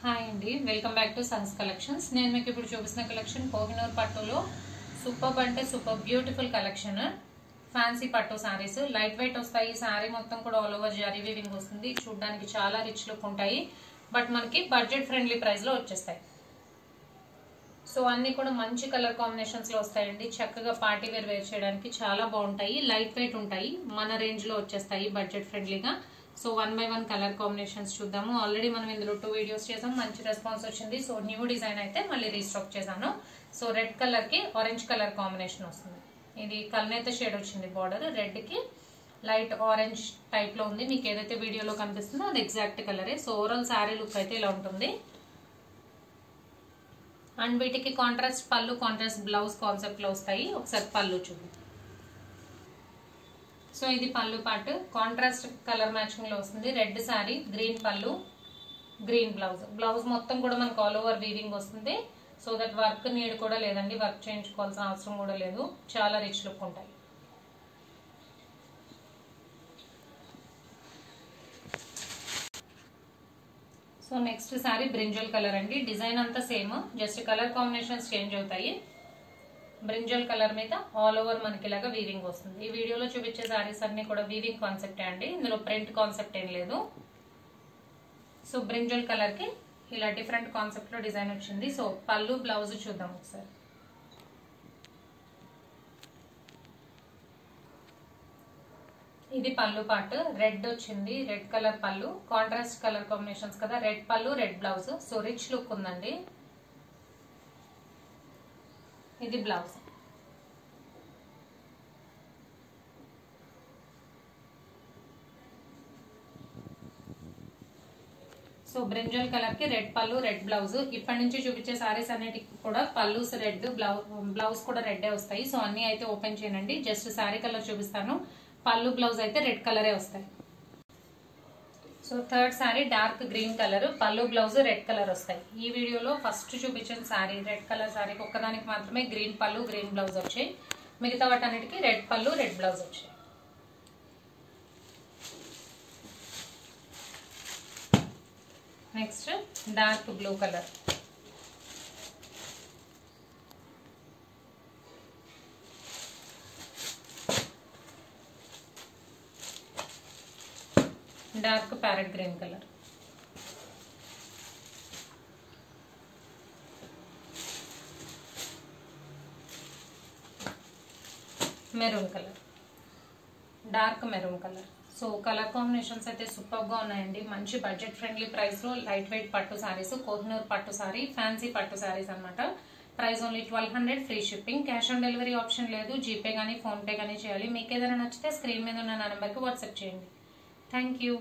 Hi అండి, welcome back to Sons collections. నేను మీకు ఇప్పుడు చూపిస్తున్న కలెక్షన్ కోహినూర్ పట్టులో సూపర్ అంటే సూపర్ బ్యూటిఫుల్ కలెక్షన్. ఫ్యాన్సీ పట్టు సారీస్ లైట్ వెయిట్ వస్తాయి. సారీ మొత్తం కూడా ఆల్ ఓవర్ జరీ వీవింగ్ వస్తుంది. చూడడానికి చాలా రిచ్ లుక్ ఉంటాయి. బట్ మనకి బడ్జెట్ ఫ్రెండ్లీ ప్రైస్ లో వచ్చేస్తాయి. సో అన్ని కూడా మంచి కలర్ కాంబినేషన్స్ లో వస్తాయండి. చక్కగా పార్టీ వేర్ వేర్ చేయడానికి చాలా బాగుంటాయి. లైట్ వెయిట్ ఉంటాయి. మన రేంజ్ లో వచ్చేస్తాయి బడ్జెట్ ఫ్రెండ్లీగా. సో 1 by 1 కలర్ కాంబినేషన్స్ చూద్దాము. ఆల్రెడీ మనం ఇందులో 2 వీడియోస్ చేసాం. మంచి రెస్పాన్స్ వచ్చింది. సో న్యూ డిజైన్ అయితే మళ్ళీ రీస్టాక్ చేశాను. సో రెడ్ కలర్ కి ఆరెంజ్ కలర్ కాంబినేషన్ వస్తుంది. ఇది కల్నేత షేడ్ వచ్చింది. బార్డర్ రెడ్ కి లైట్ ఆరెంజ్ టైప్ లో ఉంది. మీకు ఏదైతే వీడియోలో కనిపిస్తుందో అది ఎగ్జాక్ట్ కలరే. సో ఓవరాల్ శారీ లుక్ అయితే ఇలా ఉంటుంది. అండ్ వీటికి కాంట్రాస్ట్ పళ్ళు, కాంట్రాస్ట్ బ్లౌజ్ కాన్సెప్ట్ లో వస్తాయి. ఒకసారి పళ్ళు చూద్దాం. సో ఇది పళ్ళు పార్ట్ కాంట్రాస్ట్ కలర్ మ్యాచింగ్ లో వస్తుంది. రెడ్ శారీ, గ్రీన్ పళ్ళు, గ్రీన్ బ్లౌజ్. బ్లౌజ్ మొత్తం కూడా మనకు ఆల్ ఓవర్ వీవింగ్ వస్తుంది. సో దట్ వర్క్ నీడ్ కూడా లేదండి. వర్క్ చేయించుకోవాల్సిన అవసరం కూడా లేదు. చాలా రిచ్ లుక్ ఉంటాయి. So next sari brinjal colour అండి. డిజైన్ అంతా same, just colour combinations change అవుతాయి. బ్రింజల్ కలర్ మీద ఆల్ ఓవర్ మనకి ఇలాగా వీవింగ్ వస్తుంది. ఈ వీడియోలో చూపించే సారీస్ అన్ని కూడా వీవింగ్ కాన్సెప్టే అండి. ఇందులో ప్రింట్ కాన్సెప్ట్ ఏం లేదు. సో బ్రింజల్ కలర్ కి ఇలా డిఫరెంట్ కాన్సెప్ట్ లో డిజైన్ వచ్చింది. సో పళ్ళు బ్లౌజ్ చూద్దాం ఒకసారి. ఇది పళ్ళు పార్ట్. రెడ్ వచ్చింది. రెడ్ కలర్ పళ్ళు, కాంట్రాస్ట్ కలర్ కాంబినేషన్స్ కదా. రెడ్ పళ్ళు, red blouse. So rich look ఉందండి. ఇది బ్లౌజ్. సో బ్రింజల్ కలర్ కి రెడ్ పళ్ళు, రెడ్ బ్లౌజ్. ఇప్పటి నుంచి చూపించే సారీస్ అన్నిటికి కూడా పళ్ళుస్ రెడ్, బ్లౌజ్ కూడా రెడ్ వస్తాయి. సో అన్ని అయితే ఓపెన్ చేయనండి. జస్ట్ సారీ కలర్ చూపిస్తాను. పళ్ళు బ్లౌజ్ అయితే రెడ్ కలరే వస్తాయి. So third sorry dark green colour, పళ్ళు బ్లౌజ్ రెడ్ కలర్ వస్తాయి. ఈ వీడియోలో ఫస్ట్ చూపించిన సారీ రెడ్ కలర్ సారీకి ఒక్కదానికి మాత్రమే గ్రీన్ పళ్ళు, గ్రీన్ బ్లౌజ్ వచ్చాయి. మిగతా వాటన్నిటికీ రెడ్ పళ్ళు, రెడ్ బ్లౌజ్ వచ్చాయి. Next dark blue colour. Dark parrot green colour. Maroon colour, dark maroon colour. So colour combinations అయితే సూపర్ గా ఉన్నాయండి. మంచి బడ్జెట్ ఫ్రెండ్లీ ప్రైస్ లో లైట్ వెయిట్ పట్టు సారీస్, కోహినూర్ పట్టు సారీ, ఫ్యాన్సీ పట్టు సారీస్ అనమాట. Price only 1200. Free shipping. Cash on delivery option లేదు. జీపే గానీ ఫోన్ పే గానీ చేయాలి. మీకు ఏదైనా నచ్చితే స్క్రీన్ మీద ఉన్న నెంబర్కి వాట్సాప్ చేయండి. Thank you.